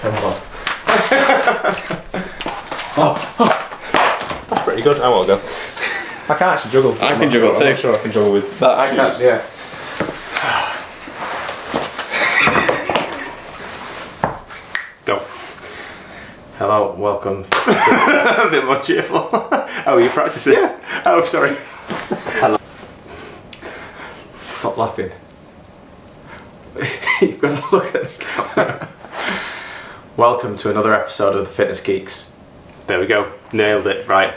That's pretty good. I won't go. I can actually juggle. I can juggle too. I'm not sure I can juggle with that. I can, yeah. Go. Hello, welcome. A bit more cheerful. Oh, you're practicing? Yeah. Oh, sorry. Hello. Stop laughing. You've got to look at the camera. Welcome to another episode of the Fitness Geeks. There we go. Nailed it. Right.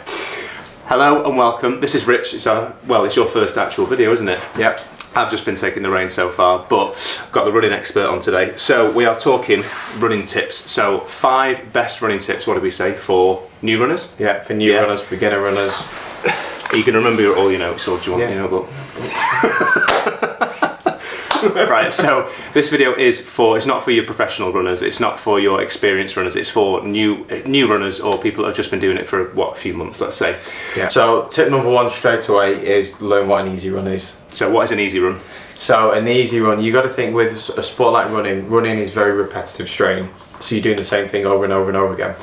Hello and welcome. This is Rich. It's your first actual video, isn't it? Yep. I've just been taking the reins so far, but I've got the running expert on today. So we are talking running tips. So 5 best running tips, what do we say, for new runners? Yeah, for new runners, beginner runners. You can remember all your notes, or do you want your notebook? Right, so this video is it's not for your professional runners, it's not for your experienced runners, it's for new runners or people that have just been doing it for, a few months, let's say. Yeah. So tip number 1 straight away is learn what an easy run is. So what is an easy run? So an easy run, you got to think with a sport like running is very repetitive strain. So you're doing the same thing over and over and over again.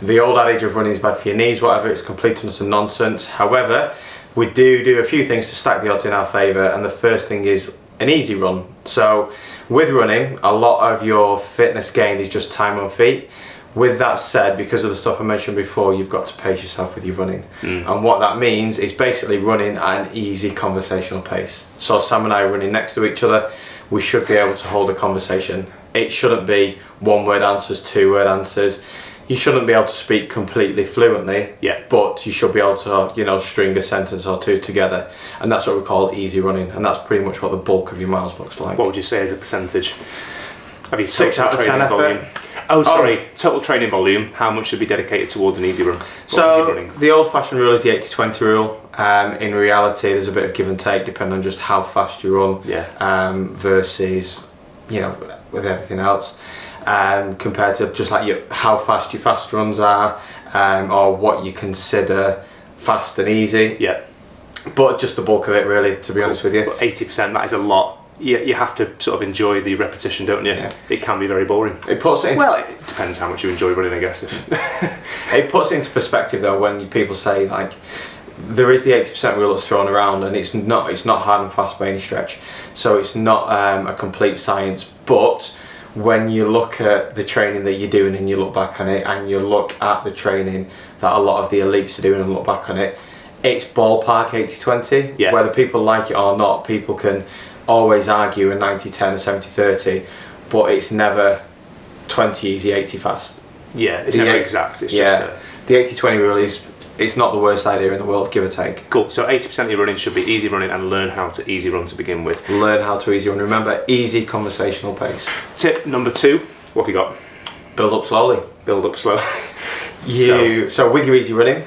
The old adage of running is bad for your knees, whatever, it's complete and utter nonsense. However, we do a few things to stack the odds in our favour, and the first thing is an easy run. So with running, a lot of your fitness gain is just time on feet. With that said, because of the stuff I mentioned before, you've got to pace yourself with your running. And what that means is basically running at an easy conversational pace. So Sam and I are running next to each other, we should be able to hold a conversation. It shouldn't be 1-word answers, 2-word answers. You shouldn't be able to speak completely fluently, but you should be able to, string a sentence or 2 together. And that's what we call easy running. And that's pretty much what the bulk of your miles looks like. What would you say as a percentage? Have you 6 out of 10 volume? Oh, sorry, total training volume, how much should be dedicated towards an easy run? So the old-fashioned rule is the 80-20 rule. In reality, there's a bit of give and take depending on just how fast you run versus, with everything else. Compared to just like how fast your fast runs are, or what you consider fast and easy. Yeah. But just the bulk of it, really, to be honest with you. But 80%, that is a lot. You have to sort of enjoy the repetition, don't you? Yeah. It can be very boring. It puts it into it depends how much you enjoy running, I guess. It puts it into perspective though when people say like there is the 80% rule that's thrown around, and it's not hard and fast by any stretch. So it's not a complete science, but when you look at the training that you're doing and you look back on it, and you look at the training that a lot of the elites are doing and look back on it, it's ballpark 80-20. Yeah. Whether people like it or not, people can always argue a 90-10 or 70-30, but it's never 20 easy, 80 fast. Yeah, it's never exact. It's just the 80-20 rule it's not the worst idea in the world, give or take. Cool, so 80% of your running should be easy running, and learn how to easy run to begin with. Learn how to easy run. Remember, easy conversational pace. Tip number 2, what have you got? Build up slowly. Build up slowly. So with your easy running,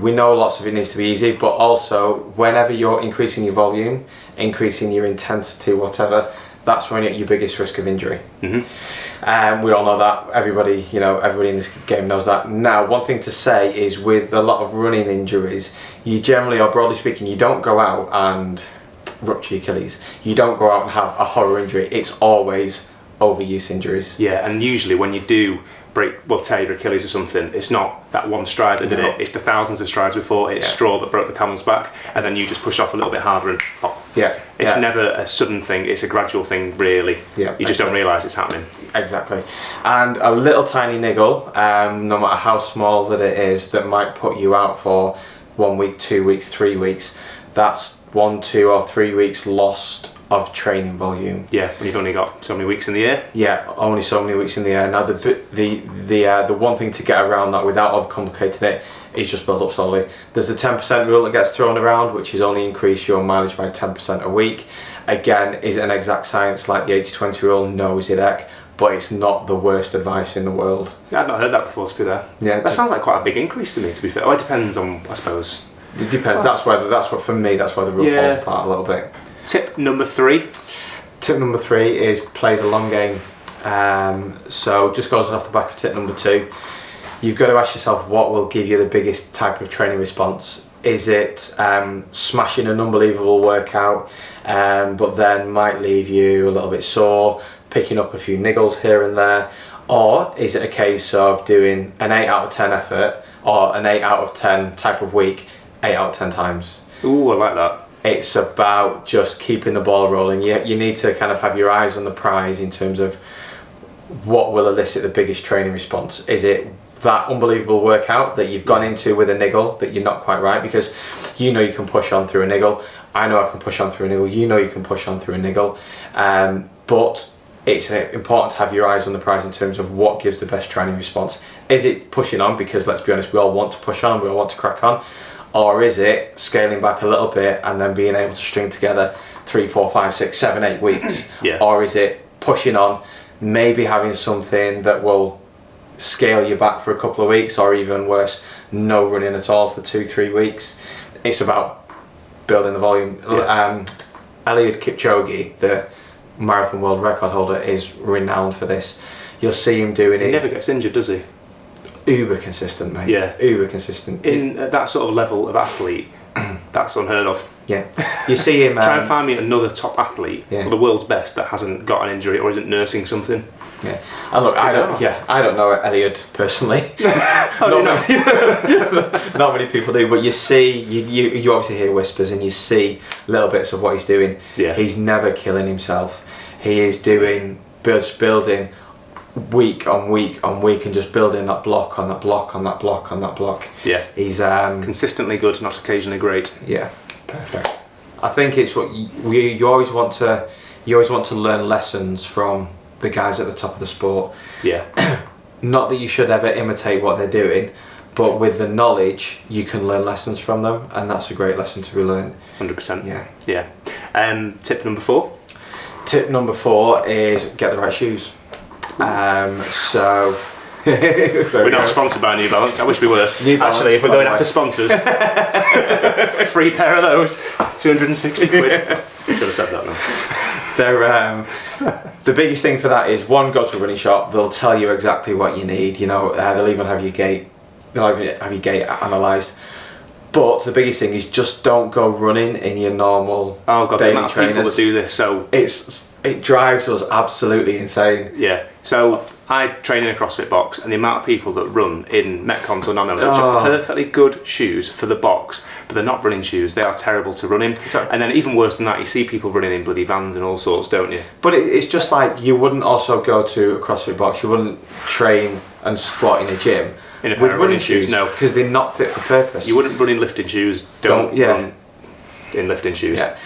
we know lots of it needs to be easy, but also whenever you're increasing your volume, increasing your intensity, whatever, that's when you're at your biggest risk of injury. We all know that. Everybody in this game knows that. Now, one thing to say is with a lot of running injuries, you generally, or broadly speaking, you don't go out and rupture your Achilles. You don't go out and have a horror injury. It's always overuse injuries. Yeah, and usually when you do tear your Achilles or something, it's not that one stride that did it, it's the thousands of strides before, it's straw that broke the camel's back, and then you just push off a little bit harder and pop. Yeah. It's never a sudden thing, it's a gradual thing, really. Yeah. You just don't realise it's happening. Exactly. And a little tiny niggle, no matter how small that it is, that might put you out for 1 week, 2 weeks, 3 weeks, that's 1, 2 or 3 weeks lost of training volume. Yeah, when you've only got so many weeks in the year. Yeah, only so many weeks in the year. Now the one thing to get around that without overcomplicating it is just build up slowly. There's a 10% rule that gets thrown around, which is only increase your mileage by 10% a week. Again, is it an exact science like the 80-20 rule? No, is it heck? But it's not the worst advice in the world. Yeah, I've not heard that before, to be there. Yeah, that sounds like quite a big increase to me, to be fair. Oh, it depends on, I suppose. It depends. That's where for me, that's where the rule falls apart a little bit. Tip number 3. Tip number 3 is play the long game. So just goes off the back of tip number 2. You've got to ask yourself what will give you the biggest type of training response. Is it smashing an unbelievable workout, but then might leave you a little bit sore, picking up a few niggles here and there, Or is it a case of doing an 8 out of 10 effort or an 8 out of 10 type of week 8 out of 10 times? Ooh, I like that. It's about just keeping the ball rolling. You need to kind of have your eyes on the prize in terms of what will elicit the biggest training response. Is it that unbelievable workout that you've gone into with a niggle that you're not quite right? Because you know you can push on through a niggle. I know I can push on through a niggle. You know you can push on through a niggle. But it's important to have your eyes on the prize in terms of what gives the best training response. Is it pushing on? Because let's be honest, we all want to push on, we all want to crack on. Or is it scaling back a little bit and then being able to string together 3, 4, 5, 6, 7, 8 weeks? Yeah. Or is it pushing on, maybe having something that will scale you back for a couple of weeks, or even worse, no running at all for 2, 3 weeks? It's about building the volume. Yeah. Eliud Kipchoge, the marathon world record holder, is renowned for this. You'll see him doing it. He never gets injured, does he? Uber consistent, mate. Yeah. Uber consistent. At that sort of level of athlete, that's unheard of. Yeah. You see him... Try and find me another top athlete, or the world's best, that hasn't got an injury or isn't nursing something. Yeah. And look, I don't know Eliud personally. Not many people do, but you see, you obviously hear whispers and you see little bits of what he's doing. Yeah. He's never killing himself. He is building week on week on week and just building that block on that block on that block on that block. Yeah. He's consistently good, not occasionally great. Yeah. Perfect. I think it's what you always want to learn lessons from the guys at the top of the sport. Yeah. Not that you should ever imitate what they're doing, but with the knowledge you can learn lessons from them, and that's a great lesson to be learned. 100%. Yeah. Yeah. Tip number 4. Tip number 4 is get the right shoes. So we're not sponsored by New Balance. I wish we were. New Balance, actually, if we're going after sponsors, free pair of those, 260 quid. Should have said that now. They're the biggest thing for that is, one, go to a running shop. They'll tell you exactly what you need. You know, they'll even have your gait. They'll even have your gait analysed. But the biggest thing is just don't go running in your normal daily trainers. People that do this, so it drives us absolutely insane. Yeah. So I train in a CrossFit box, and the amount of people that run in Metcons or non-Melons, which are perfectly good shoes for the box, but they're not running shoes. They are terrible to run in. Exactly. And then even worse than that, you see people running in bloody Vans and all sorts, don't you? But it's just like, you wouldn't also go to a CrossFit box. You wouldn't train and squat in a gym in a pair of running shoes. No, because they're not fit for purpose. You wouldn't run in lifting shoes. Don't run in lifting shoes. Yeah.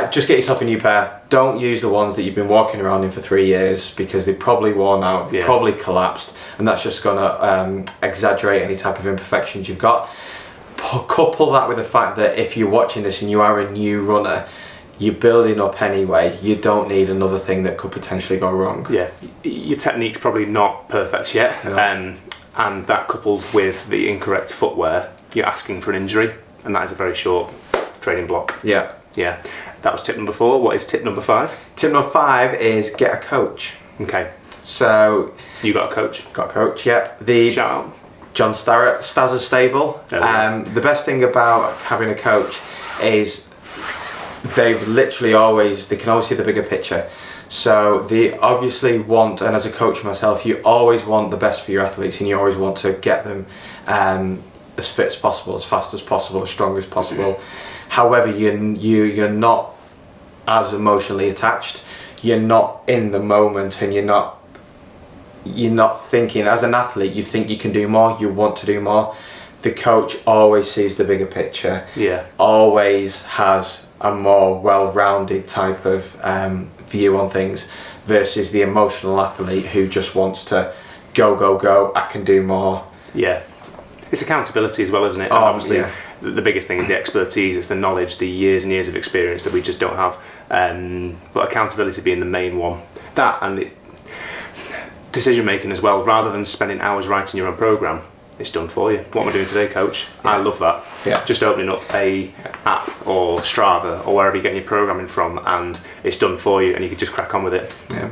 Just get yourself a new pair. Don't use the ones that you've been walking around in for 3 years, because they're probably worn out, they're probably collapsed, and that's just going to exaggerate any type of imperfections you've got. Couple that with the fact that if you're watching this and you are a new runner, you're building up anyway. You don't need another thing that could potentially go wrong. Yeah, your technique's probably not perfect yet, and that coupled with the incorrect footwear, you're asking for an injury, and that is a very short training block. Yeah. Yeah. That was tip number 4. What is tip number 5? Tip number 5 is get a coach. Okay. So you got a coach? Got a coach, yep. Shout out. John Starrett, Stazza Stable. The best thing about having a coach is they can always see the bigger picture. So they obviously want, and as a coach myself, you always want the best for your athletes, and you always want to get them as fit as possible, as fast as possible, as strong as possible. However, you're not as emotionally attached. You're not in the moment, and you're not thinking. As an athlete, you think you can do more. You want to do more. The coach always sees the bigger picture. Yeah. Always has a more well-rounded type of view on things, versus the emotional athlete who just wants to go. I can do more. Yeah. It's accountability as well, isn't it? Obviously, the biggest thing is the expertise, it's the knowledge, the years and years of experience that we just don't have. But accountability being the main one. That and decision making as well. Rather than spending hours writing your own program, it's done for you. What am I doing today, coach? Yeah. I love that. Yeah. Just opening up a app or Strava or wherever you're getting your programming from, and it's done for you, and you can just crack on with it. Yeah.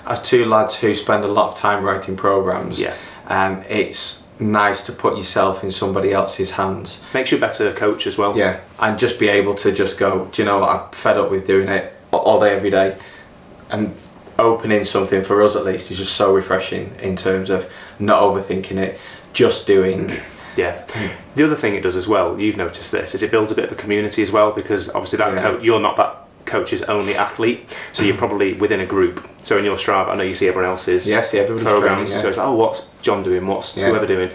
As two lads who spend a lot of time writing programs, it's nice to put yourself in somebody else's hands. Makes you a better coach as well. Yeah, and just be able to just go, do you know what, I'm fed up with doing it all day, every day, and opening something for us at least is just so refreshing in terms of not overthinking it, just doing. Yeah. The other thing it does as well, you've noticed this, is it builds a bit of a community as well, because obviously that coach, you're not that coach's only athlete, so you're probably within a group. So in your Strava, I know you see everyone else's everybody's programs. training, So it's like, oh, what's John doing? What's whoever doing?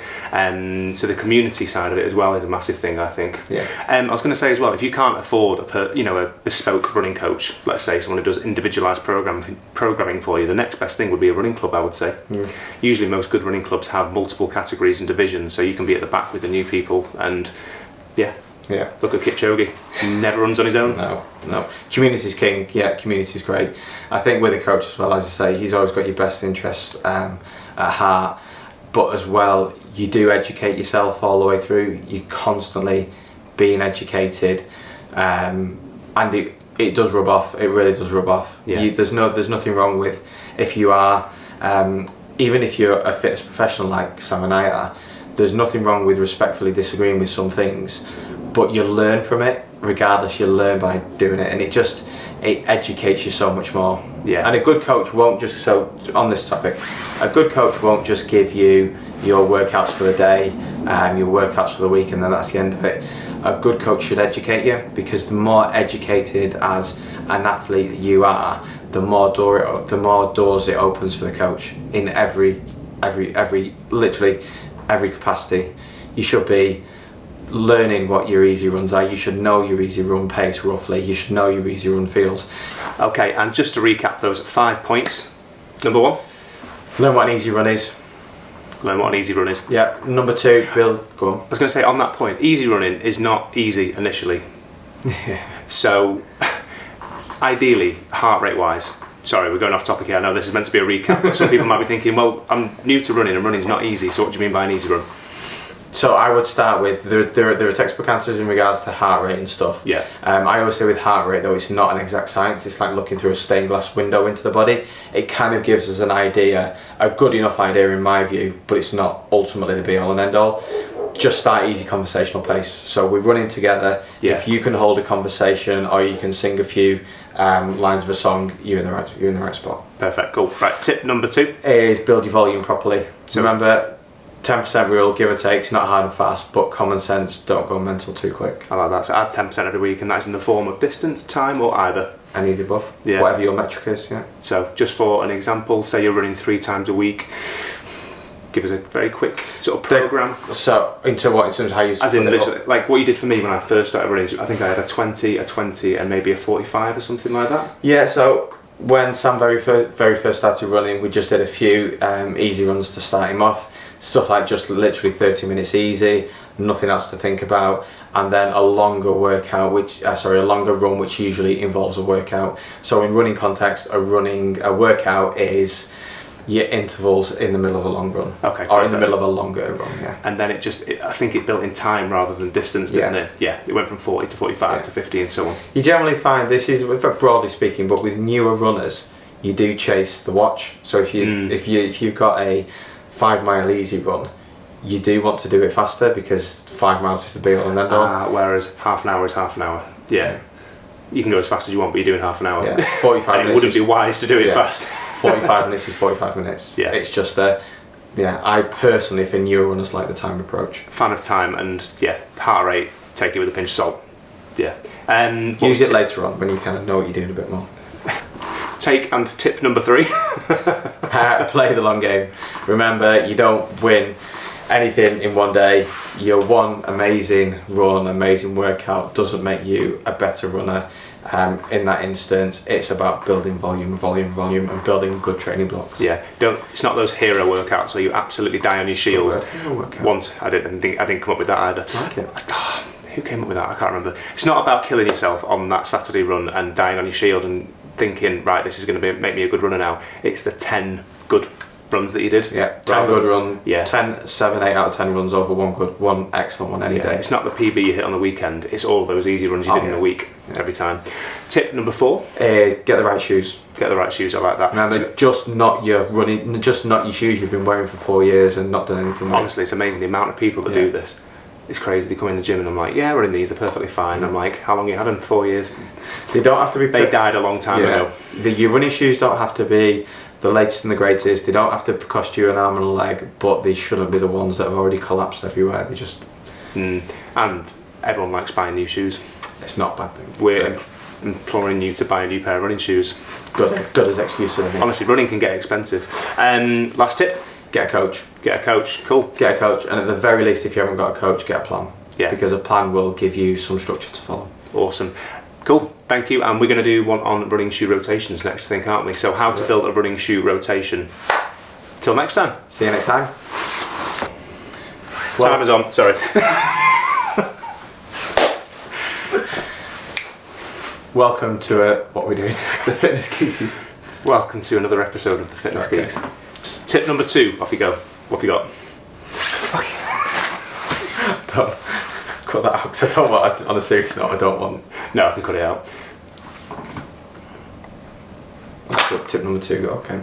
So the community side of it as well is a massive thing, I think. Yeah. I was going to say as well, if you can't afford a bespoke running coach, let's say someone who does individualised programming for you, the next best thing would be a running club, I would say. Usually most good running clubs have multiple categories and divisions, so you can be at the back with the new people and look at Kipchoge. He never runs on his own. No. Community's king. Yeah, community's great. I think with a coach as well, as I say, he's always got your best interests at heart. But as well, you do educate yourself all the way through. You're constantly being educated, and it does rub off. It really does rub off. Yeah. There's nothing wrong with if you are, even if you're a fitness professional like Sam and I are. There's nothing wrong with respectfully disagreeing with some things, but you learn from it regardless. You learn by doing it, and it educates you so much more. Yeah. And a good coach won't just, on this topic, a good coach won't just give you your workouts for the day and your workouts for the week and then that's the end of it. A good coach should educate you, because the more educated as an athlete that you are, the more doors it opens for the coach in literally every capacity. You should be learning what your easy runs are. You should know your easy run pace roughly. You should know your easy run feels. Okay, and just to recap those 5 points. Number 1, learn what an easy run is. Learn what an easy run is. Yeah. Number 2, build. Go on. I was going to say, on that point, easy running is not easy initially. So ideally, heart rate wise, sorry, we're going off topic here. I know this is meant to be a recap, but some people might be thinking, well, I'm new to running and running's not easy, so what do you mean by an easy run? So I would start with, there are textbook answers in regards to heart rate and stuff. Yeah. I always say with heart rate though, it's not an exact science. It's like looking through a stained glass window into the body. It kind of gives us an idea, a good enough idea in my view, but it's not ultimately the be all and end all. Just start easy conversational pace. So we're running together. Yeah. If you can hold a conversation or you can sing a few lines of a song, you're in the right spot. Perfect, cool. Right, tip number 2 is build your volume properly. So remember, 10% rule, give or take, it's not hard and fast, but common sense, don't go mental too quick. I like that. So add 10% every week, and that's in the form of distance, time, or either. Any of the above. Yeah. Whatever your metric is, yeah. So just for an example, say you're running 3 times a week, give us a very quick sort of program. So in terms of how you as in literally, like what you did for me when I first started running, I think I had a 20, and maybe a 45 or something like that. Yeah, so when Sam very first started running, we just did a few easy runs to start him off. Stuff like just literally 30 minutes easy, nothing else to think about, and then a longer workout, a longer run, which usually involves a workout. So in running context, a workout is your intervals in the middle of a long run. Okay. Or in the middle of a longer run, yeah. And then I think it built in time rather than distance, didn't it? Yeah. It went from 40 to 45 to 50 and so on. You generally find, this is broadly speaking, but with newer runners, you do chase the watch. So if you've got a 5 mile easy run, you do want to do it faster because 5 miles is the be all and end all. Whereas half an hour is half an hour. Yeah. You can go as fast as you want, but you're doing half an hour. Yeah. 45 and minutes. It wouldn't be wise to do it fast. 45 minutes is 45 minutes. Yeah. It's just I personally, for newer runners, like the time approach. Fan of time and heart rate, take it with a pinch of salt. Yeah. Use it later on when you kind of know what you're doing a bit more. Tip number 3. Play the long game. Remember, you don't win anything in one day. Your one amazing run, amazing workout doesn't make you a better runner. In that instance, it's about building volume, and building good training blocks. Yeah, it's not those hero workouts where you absolutely die on your shield. Once I didn't come up with that either. I like it. Who came up with that? I can't remember. It's not about killing yourself on that Saturday run and dying on your shield and thinking, right, this is going to make me a good runner now. It's the 10 good runs that you did. Yeah, 10 good run. Yeah. 10, 7, 8 out of 10 runs over one excellent one any day. It's not the PB you hit on the weekend. It's all those easy runs you did in the week every time. Tip number 4 is get the right shoes. Get the right shoes. I like that. Now they're just not your shoes you've been wearing for 4 years and not done anything with. Honestly, it's amazing the amount of people that do this. it's crazy. They come in the gym and I'm like, yeah, we're in these, they're perfectly fine. I'm like, how long you had them? 4 years. They don't have to be. They died a long time ago. Your running shoes don't have to be the latest and the greatest. They don't have to cost you an arm and a leg, but they shouldn't be the ones that have already collapsed everywhere. They just. And everyone likes buying new shoes. It's not a bad thing. We're imploring you to buy a new pair of running shoes. Good as excuse. Honestly, running can get expensive. Last tip. Get a coach. Get a coach. Cool. Get a coach, and at the very least, if you haven't got a coach, get a plan. Yeah. Because a plan will give you some structure to follow. Awesome. Cool. Thank you. And we're going to do one on running shoe rotations next, I think, aren't we? So how to build a running shoe rotation. Till next time. See you next time. Time is on. Sorry. Welcome to what we're doing. The Fitness Geeks. Welcome to another episode of the Fitness Geeks. Tip number 2. Off you go. What have you got? Don't cut that out, because I don't want. On a serious note, I don't want. No, I can cut it out. That's what tip number 2 got. Okay.